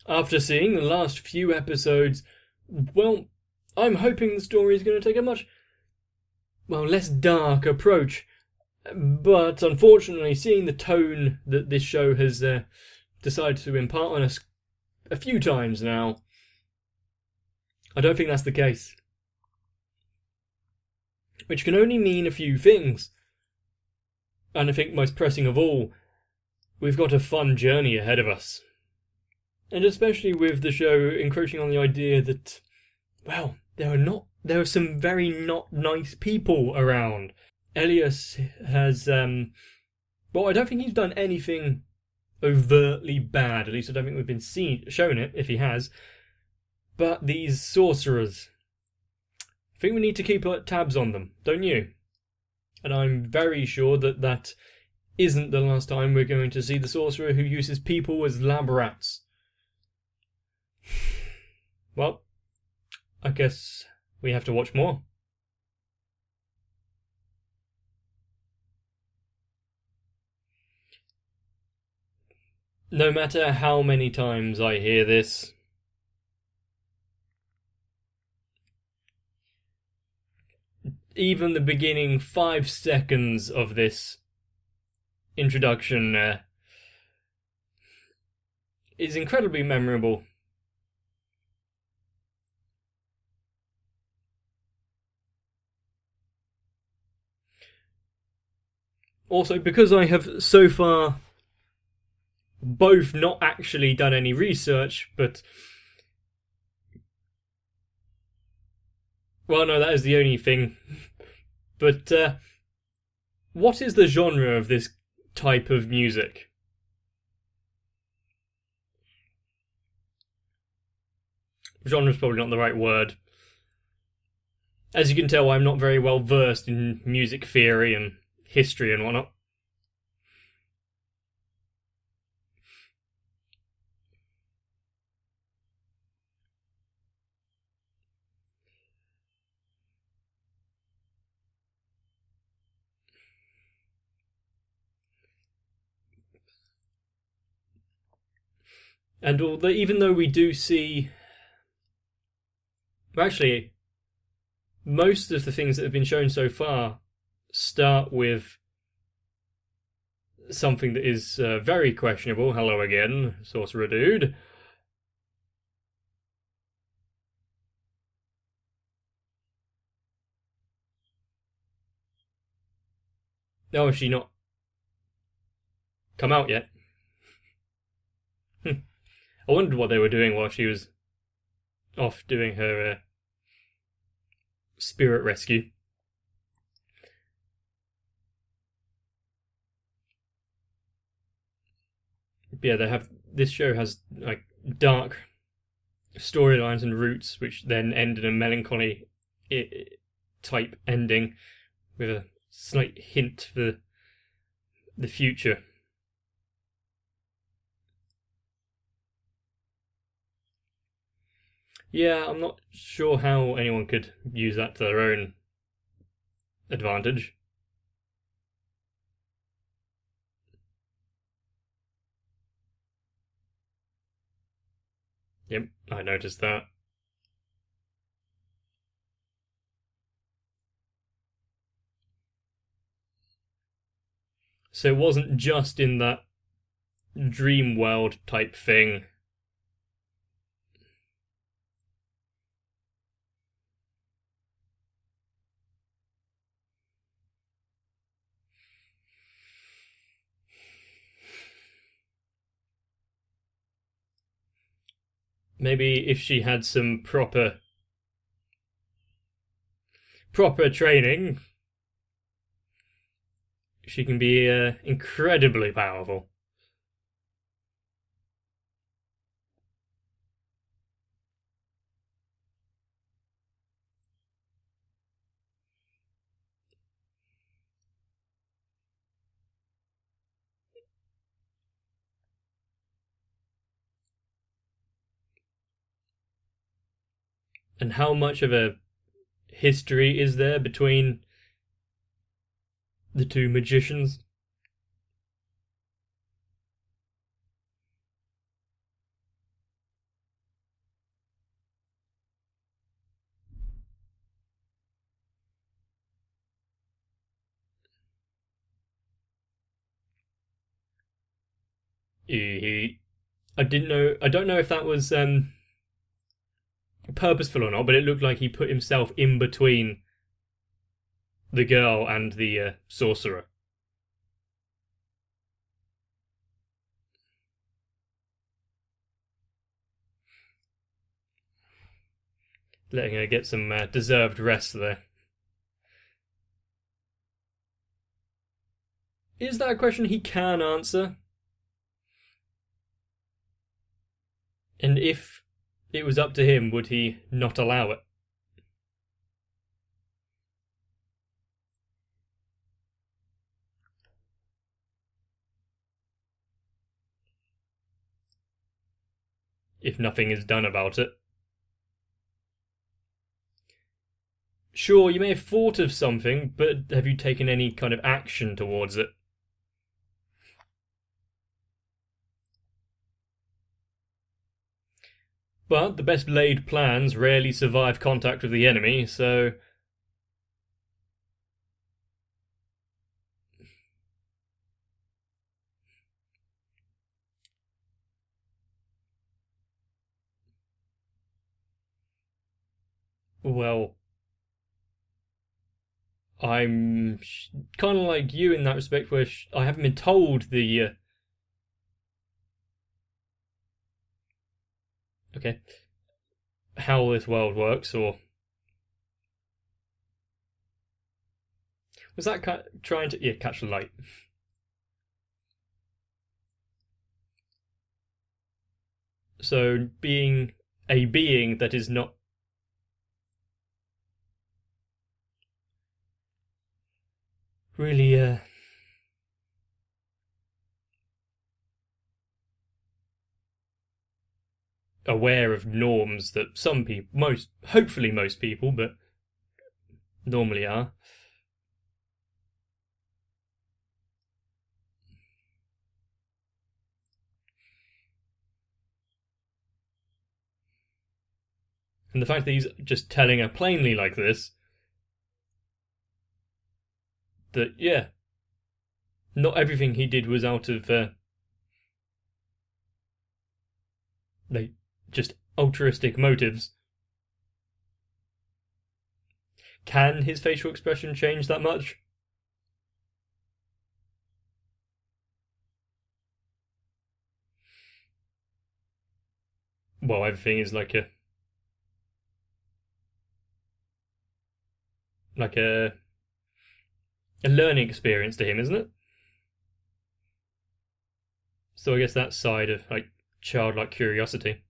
After seeing the last few episodes, well, I'm hoping the story is going to take a much, less dark approach. But unfortunately, seeing the tone that this show has decided to impart on us a few times now, I don't think that's the case. Which can only mean a few things. And I think most pressing of all, we've got a fun journey ahead of us. And especially with the show encroaching on the idea that, there are some very not nice people around. Elias has, I don't think he's done anything overtly bad. At least I don't think we've been shown it, if he has. But these sorcerers, I think we need to keep tabs on them, don't you? And I'm very sure that that isn't the last time we're going to see the sorcerer who uses people as lab rats. Well, I guess we have to watch more. No matter how many times I hear this, even the beginning 5 seconds of this introduction is incredibly memorable. Also, because I have so far both not actually done any research, but... well, no, that is the only thing. But, what is the genre of this type of music? Genre is probably not the right word. As you can tell, I'm not very well versed in music theory and history and whatnot. And even though we do see... well, actually, most of the things that have been shown so far start with something that is very questionable. Hello again, Sorcerer Dude. Oh, has she not come out yet? I wondered what they were doing while she was off doing her spirit rescue. Yeah, this show has like dark storylines and roots, which then end in a melancholy type ending with a slight hint for the future. Yeah, I'm not sure how anyone could use that to their own advantage. Yep, I noticed that. So it wasn't just in that dream world type thing. Maybe if she had some proper training, she can be incredibly powerful. And how much of a history is there between the two magicians? I didn't know. I don't know if that was purposeful or not, but it looked like he put himself in between the girl and the sorcerer. Letting her get some deserved rest there. Is that a question he can answer? And if it was up to him, would he not allow it? If nothing is done about it. Sure, you may have thought of something, but have you taken any kind of action towards it? But the best laid plans rarely survive contact with the enemy, so... Well... I'm kind of like you in that respect, where I haven't been told the... Okay. How this world works, or... Was that trying to... Yeah, catch the light. So, being a being that is not... really, aware of norms that some people, hopefully most people, but normally are. And the fact that he's just telling her plainly like this, that, yeah, not everything he did was out of, like, just altruistic motives. Can his facial expression change that much? Well, everything is like a learning experience to him, isn't it? So I guess that side of like childlike curiosity.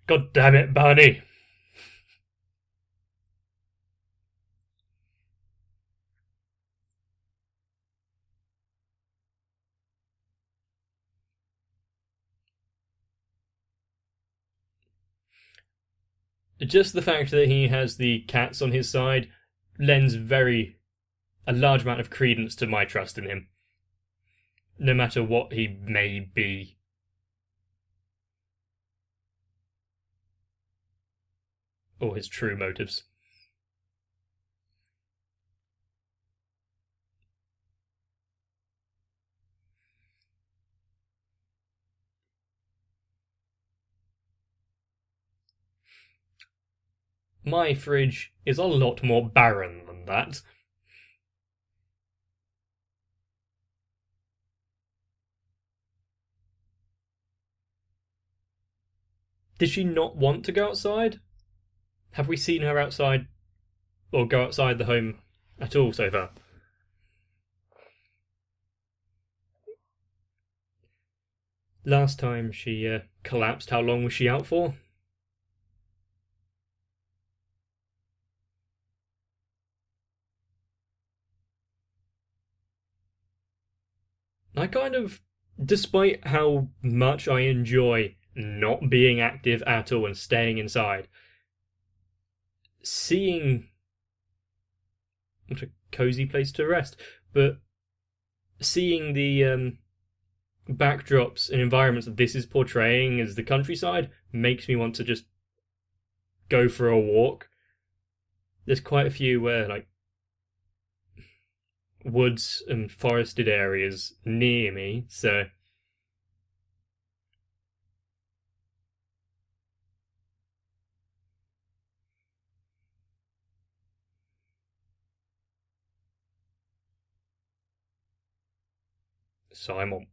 God damn it, Barney! Just the fact that he has the cats on his side lends a large amount of credence to my trust in him. No matter what he may be. Or his true motives. My fridge is a lot more barren than that. Did she not want to go outside? Have we seen her outside or go outside the home at all so far? Last time she collapsed, how long was she out for? I kind of, despite how much I enjoy not being active at all and staying inside, seeing what a cozy place to rest, but seeing the backdrops and environments that this is portraying as the countryside makes me want to just go for a walk. There's quite a few like woods and forested areas near me, so Simon.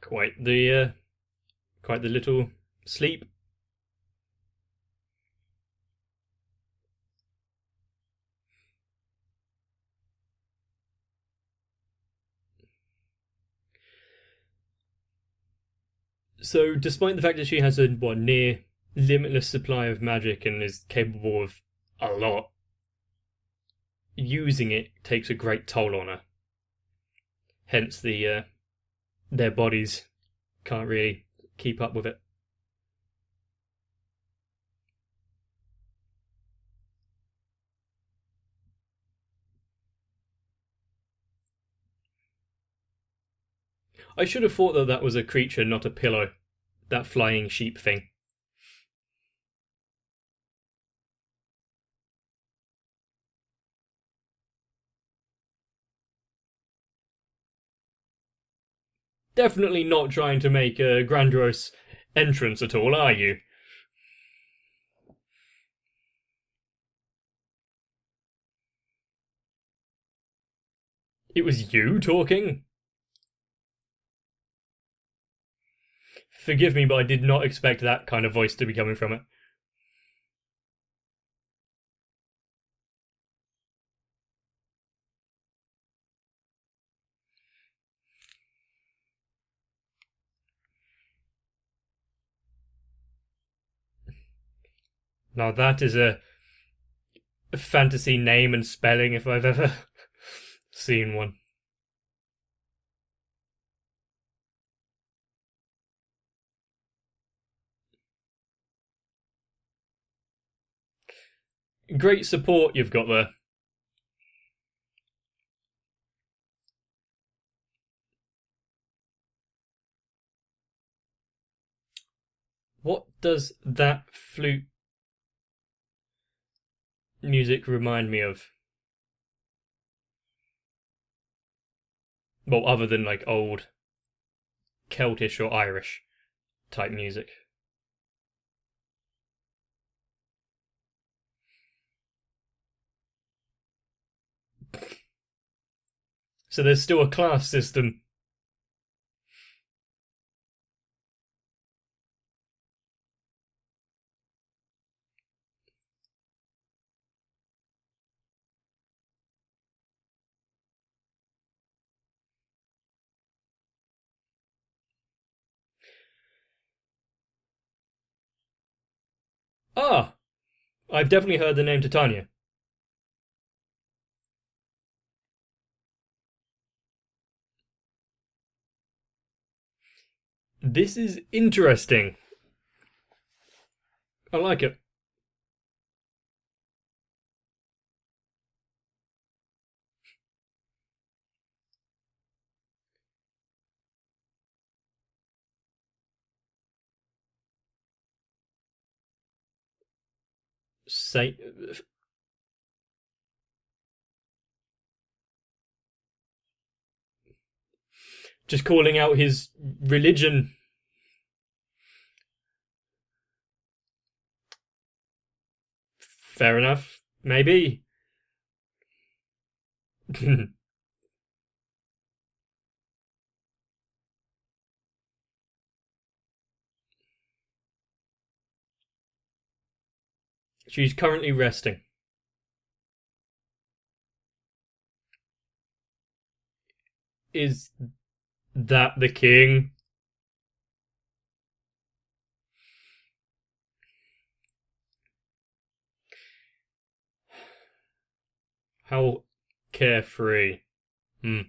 Quite the little sleep. So, despite the fact that she has a near limitless supply of magic and is capable of a lot, using it takes a great toll on her. Hence, their bodies can't really keep up with it. I should have thought that was a creature, not a pillow. That flying sheep thing. Definitely not trying to make a grandiose entrance at all, are you? It was you talking? Forgive me, but I did not expect that kind of voice to be coming from it. Now that is a fantasy name and spelling if I've ever seen one. Great support you've got there. What does that flute music remind me of? Well, other than like old Celtish or Irish type music. So there's still a class system. Ah, I've definitely heard the name Titania. This is interesting. I like it. Say, just calling out his religion. Fair enough. Maybe. She's currently resting. Is that the king? How carefree. Hmm.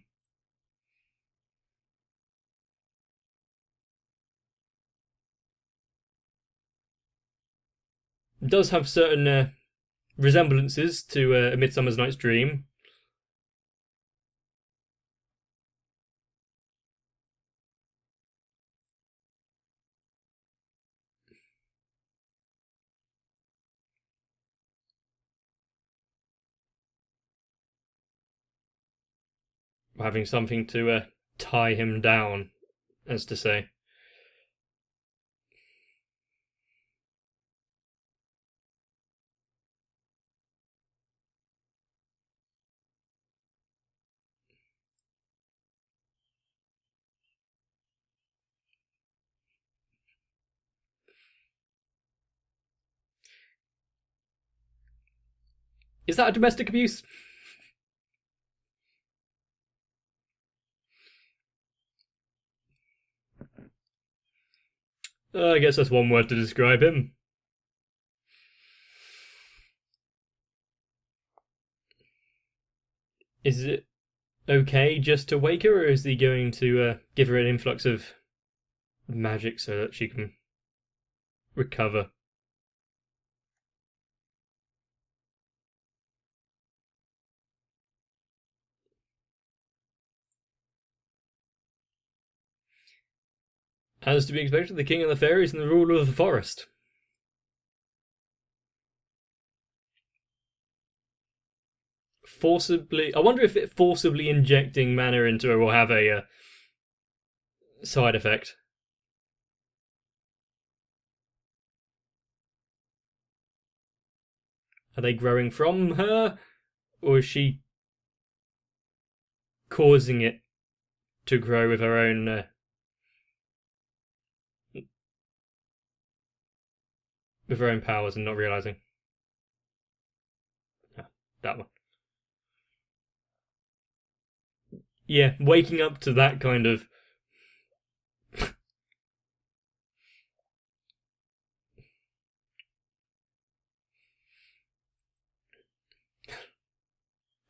Does have certain resemblances to A Midsummer's Night's Dream. having something to tie him down, as to say. Is that a domestic abuse? I guess that's one word to describe him. Is it okay just to wake her, or is he going to give her an influx of magic so that she can recover? As to be expected, the king of the fairies and the ruler of the forest. I wonder if forcibly injecting mana into her will have a side effect. Are they growing from her, or is she causing it to grow with her own powers and not realizing? Oh, that one. Yeah, waking up to that kind of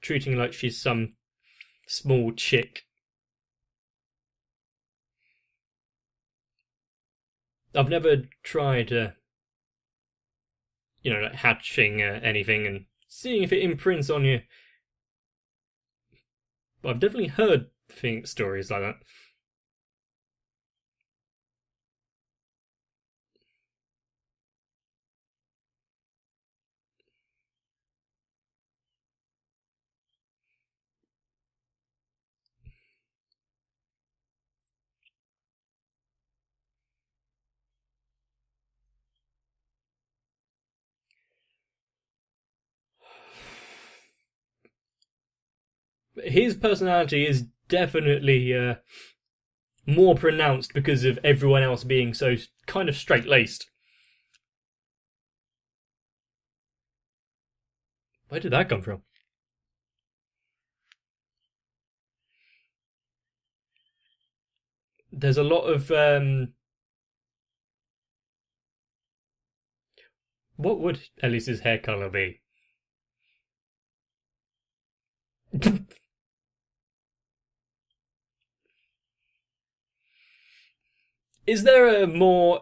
treating like she's some small chick. I've never tried, like hatching anything and seeing if it imprints on you. But I've definitely heard stories like that. His personality is definitely more pronounced because of everyone else being so kind of straight-laced. Where did that come from? There's a lot of what would Elias's hair color be? Is there a more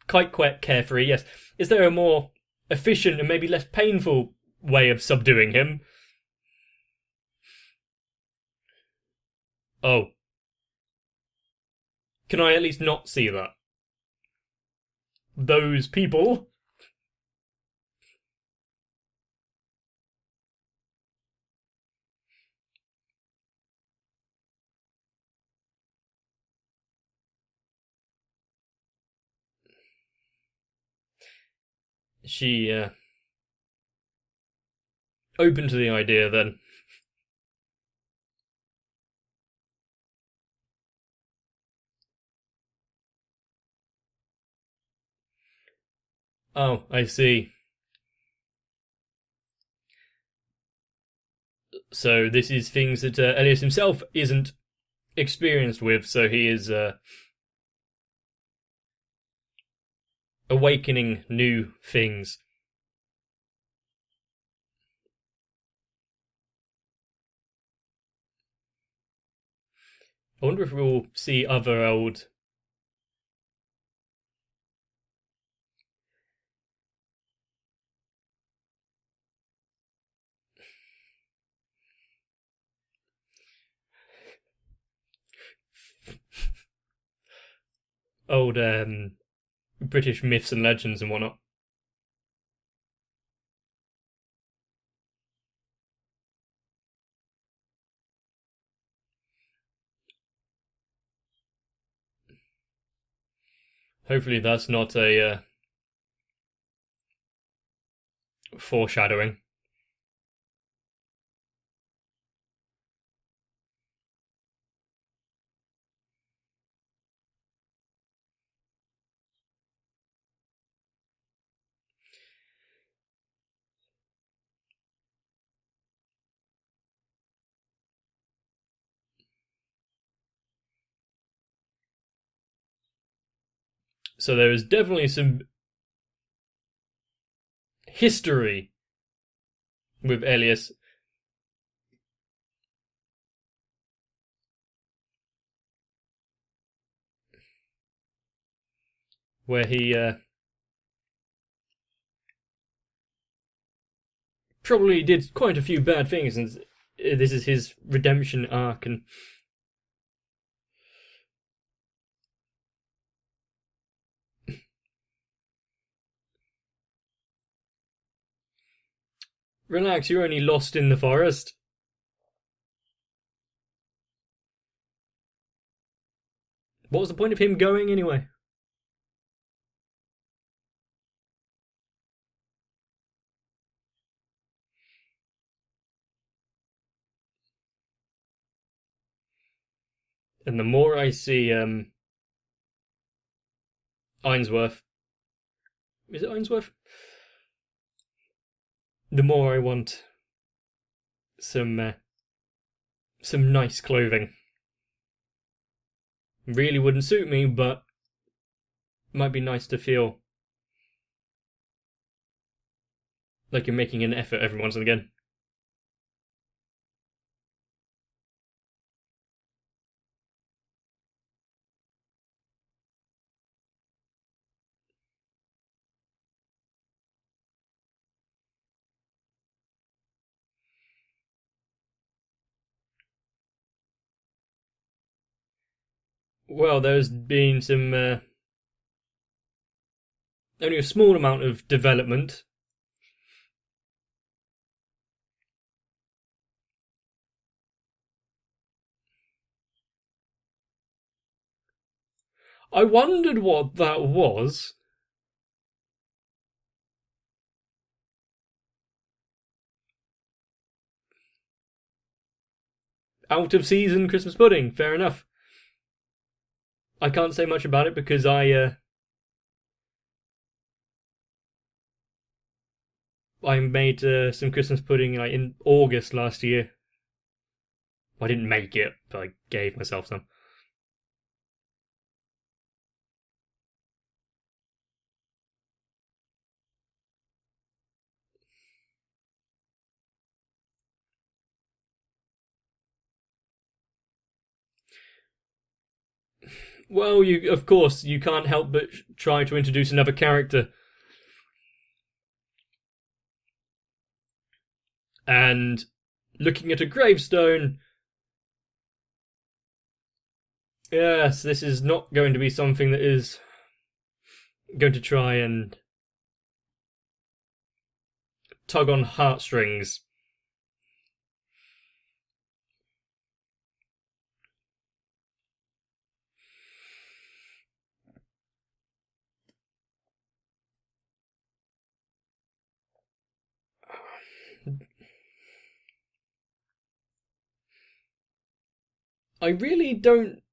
quite carefree? Yes. Is there a more efficient and maybe less painful way of subduing him? Oh, can I at least not see that? Those people. She open to the idea then. Oh, I see. So this is things that Elias himself isn't experienced with, so he is awakening new things. I wonder if we'll see other old. Old British myths and legends and whatnot. Hopefully that's not a foreshadowing. So there is definitely some history with Elias. Where he probably did quite a few bad things, and this is his redemption arc. And relax, you're only lost in the forest. What was the point of him going anyway? And the more I see Ainsworth, is it Ainsworth? The more I want some nice clothing. Really wouldn't suit me, but might be nice to feel like you're making an effort every once and again. Well, there's been some only a small amount of development. I wondered what that was. Out of season Christmas pudding, fair enough. I can't say much about it because I made some Christmas pudding like in August last year. I didn't make it, but I gave myself some. Well, of course you can't help but try to introduce another character. And looking at a gravestone, yes, this is not going to be something that is going to try and tug on heartstrings. I really don't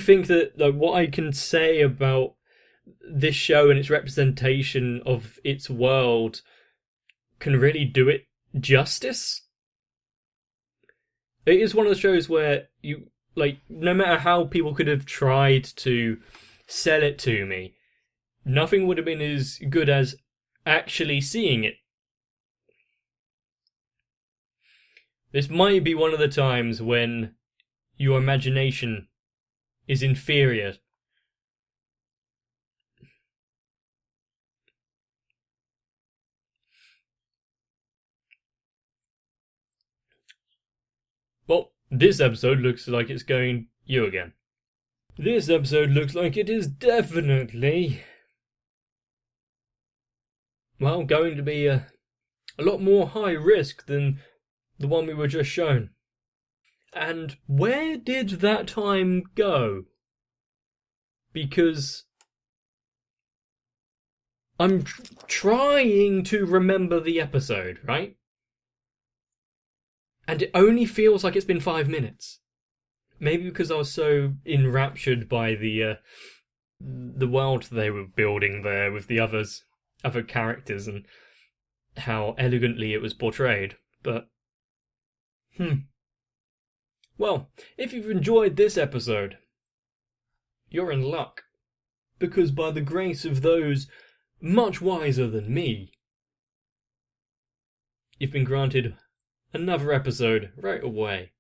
think that like, what I can say about this show and its representation of its world can really do it justice. It is one of the shows where you like, no matter how people could have tried to sell it to me, nothing would have been as good as actually seeing it. This might be one of the times when your imagination is inferior. Well, this episode looks like it's going you again. This episode looks like it is definitely, well, going to be a lot more high risk than the one we were just shown. And where did that time go? Because I'm trying to remember the episode, right? And it only feels like it's been 5 minutes. Maybe because I was so enraptured by the world they were building there with the other characters and how elegantly it was portrayed. But, well, if you've enjoyed this episode, you're in luck. Because by the grace of those much wiser than me, you've been granted another episode right away.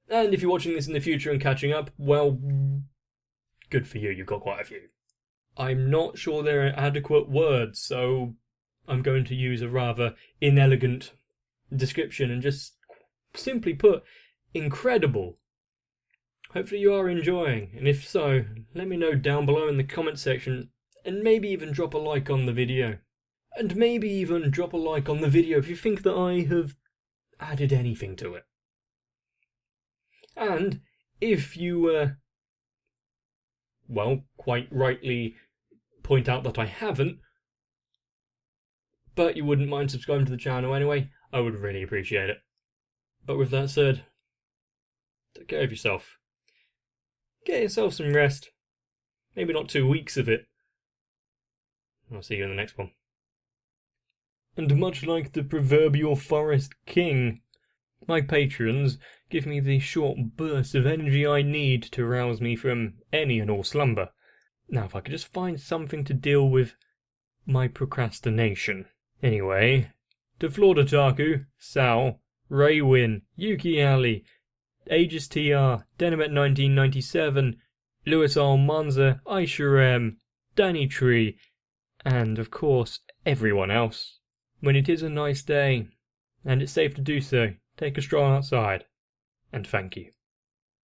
And if you're watching this in the future and catching up, well, good for you, you've got quite a few. I'm not sure there are adequate words, so I'm going to use a rather inelegant description and just simply put, incredible. Hopefully you are enjoying, and if so, let me know down below in the comment section, and maybe even drop a like on the video. And maybe even drop a like on the video if you think that I have added anything to it. And if you, quite rightly point out that I haven't, but you wouldn't mind subscribing to the channel anyway, I would really appreciate it. But with that said, take care of yourself. Get yourself some rest. Maybe not 2 weeks of it. I'll see you in the next one. And much like the proverbial forest king, my patrons give me the short bursts of energy I need to rouse me from any and all slumber. Now if I could just find something to deal with my procrastination. Anyway, to Florida Taku, Sal, Raywin, Yuki Ali, Aegis TR, Denimet 1997, Louis Almanza, Aisha M, Danny Tree, and of course everyone else. When it is a nice day, and it's safe to do so, take a stroll outside, and thank you.